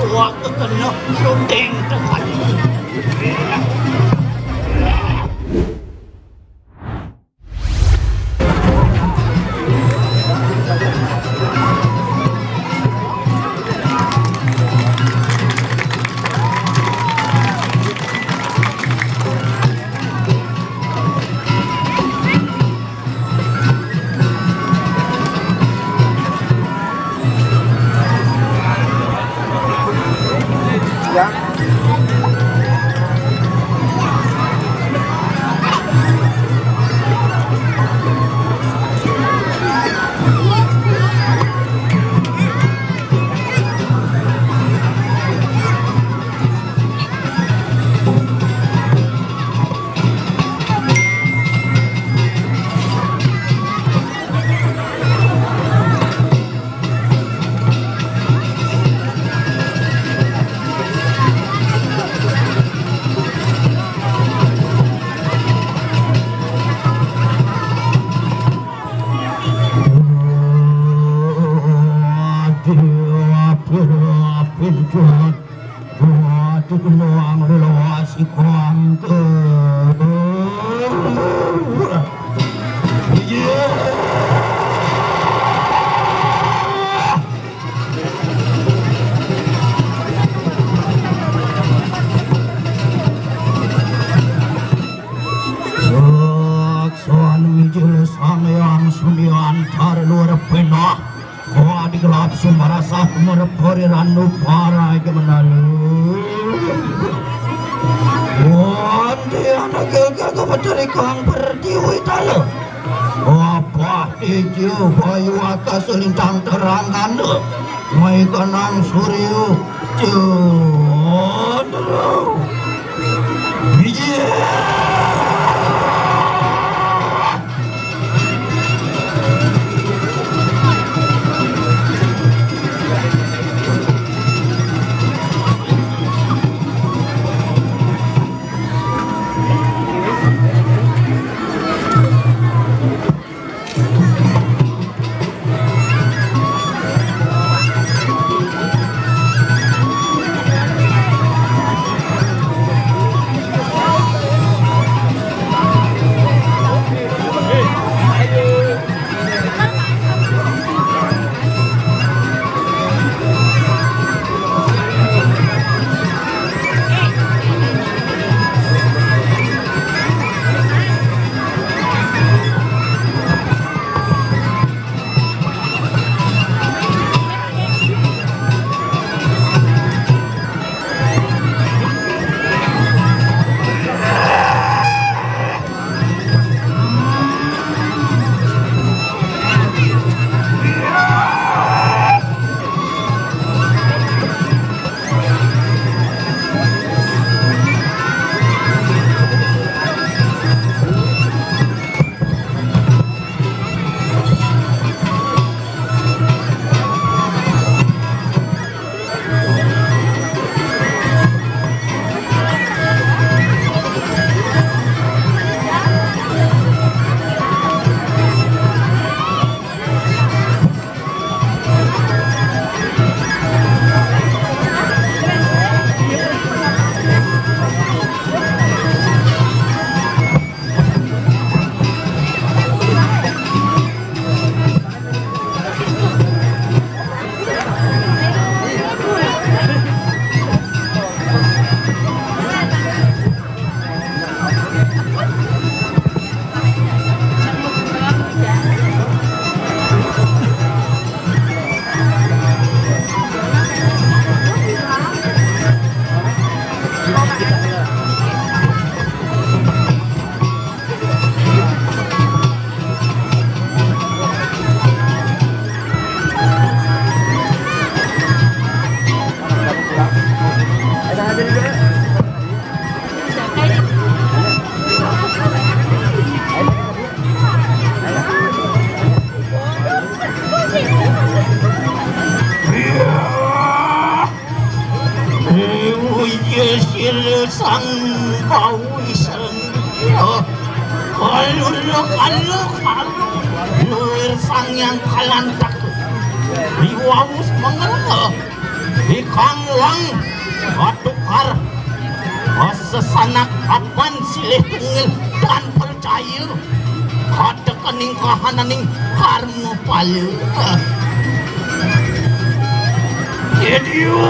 Waktu kena syuting tekan. Sumarasa merpori ranu para kemenalu. Wandi anak gagal mencari kang berdiwi talo. Apa dijiu bayu akas lintang terangan. Mai kanang suryu jodoh. sang bawi sendiri kalau nur sang yang kalantak Diwaus mengerah Ikang lang Atukar Sesanak apan silih tungil dan percaya Kada kening kahananing karma pala Yedio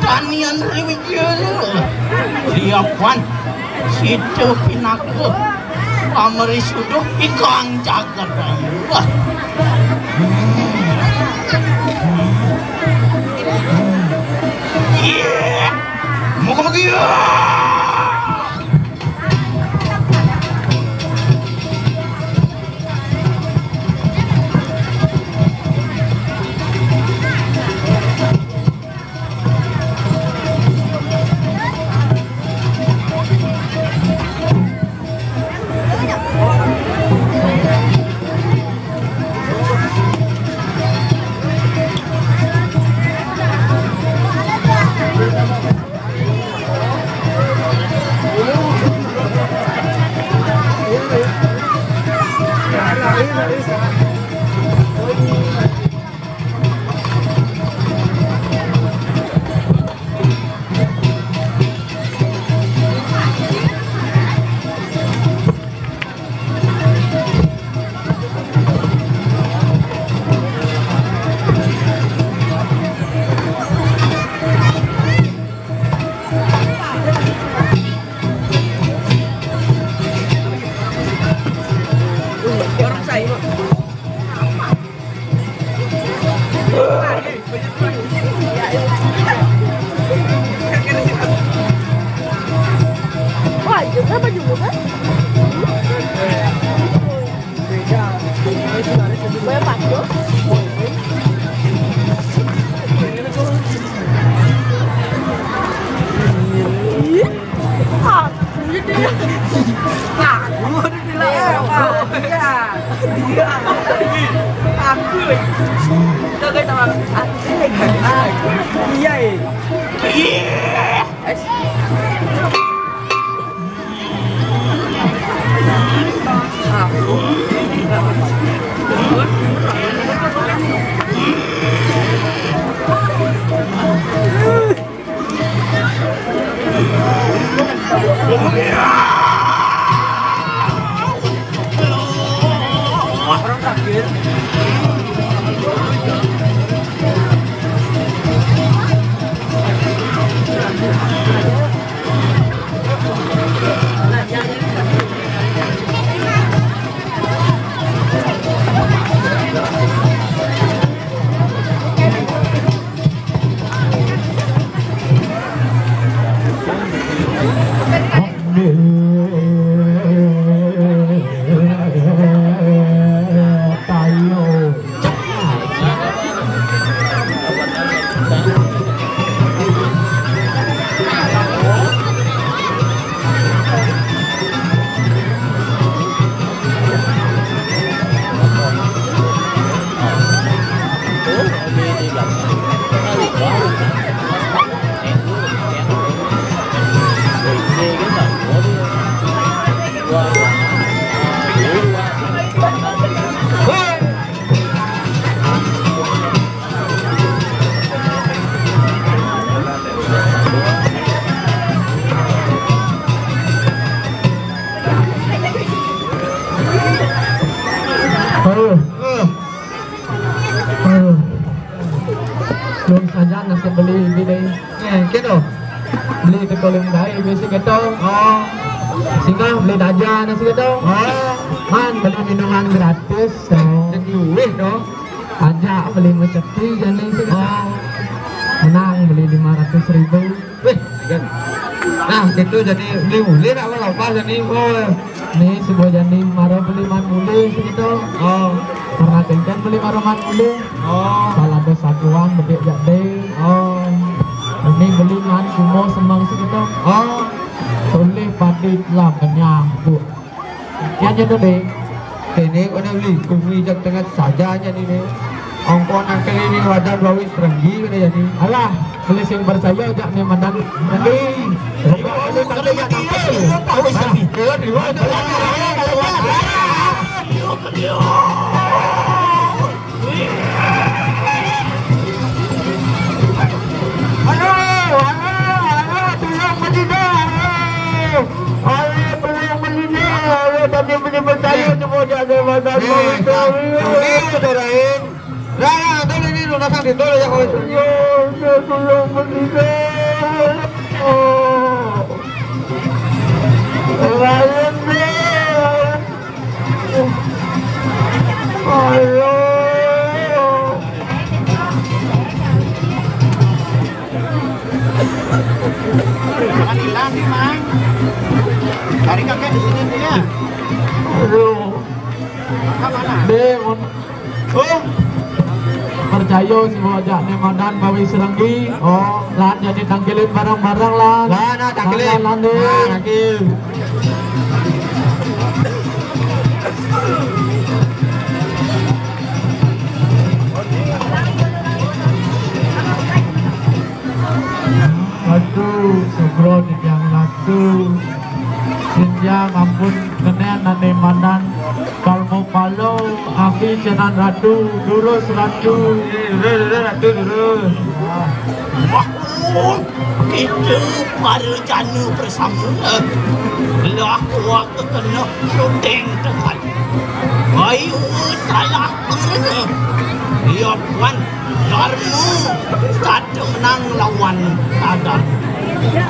Tanian Riwijaya Siapan Situ Pinaka Pameri Suduh Ikang Jagat Raya Moga-moga Orang sakit. beli deh. Gitu. Beli tekolim dai biasa gitu. Oh. Singa beli daja nasi gitu. Oh. Man beli minuman gratis. So. Jadi duit dong. Ajak beli menceti jadi sih. Oh. Menang beli 500.000. Wih, kan. Nah, gitu jadi beli nak apa jadi Nih sebuah jadi marah beli man muli segitu. Oh. Karena kencan beli marah man muli. Oh. Salah ada satuan bedek jadi. Oh. Ini beli man semua semang segitu. Oh. Boleh padi lah kenyang bu. Ya jadi deh. Ini kena beli kumi jak tengah saja aja nih. Ongkonan kali ini wadah bawi serenggi kena jadi. Alah, beli sing percaya jak nih mandan. Nanti. Tadi beli percaya cuma jaga mandan. Rara, tolong ini lu nasang dito ya kau itu. Yo, tolong meninggal. Oh. Ryan deh. Ayo. Jangan hilang nih, Mang. Cari kakek di sini dia. Aduh. Kemana? Deh, Oh, percaya si bojak nih mandan bawi serenggi. Oh, lan jadi tangkilin barang-barang lan. lah nak tangkilin. Lan deh. Tangkil. Aduh, sebelum yang latu. Sinjang ampun kenen nane mandan. Kalmo palo, api cenan ratu, durus ratu. Dulu. Wah, kita para jana bersama. Lah, waktu kena syuting tekan. Ayo, salah kena. Ya, Puan, Darmu tak menang lawan Sadar.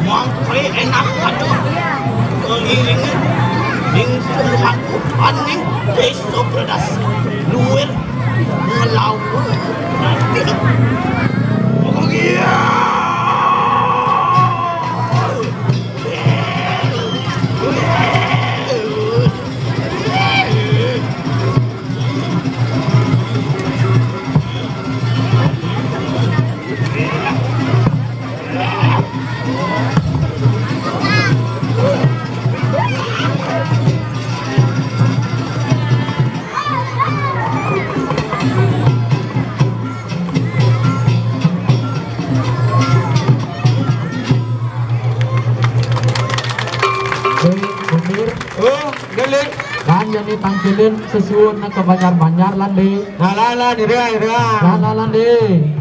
Mangkai enak kata. Keiringan, ingsun aku aning besok berdas. Luar melawan. Oh, iya. Kan jadi tangkilin sesuun ke banjar-banjar lan deh. Lah, diri. Lan deh.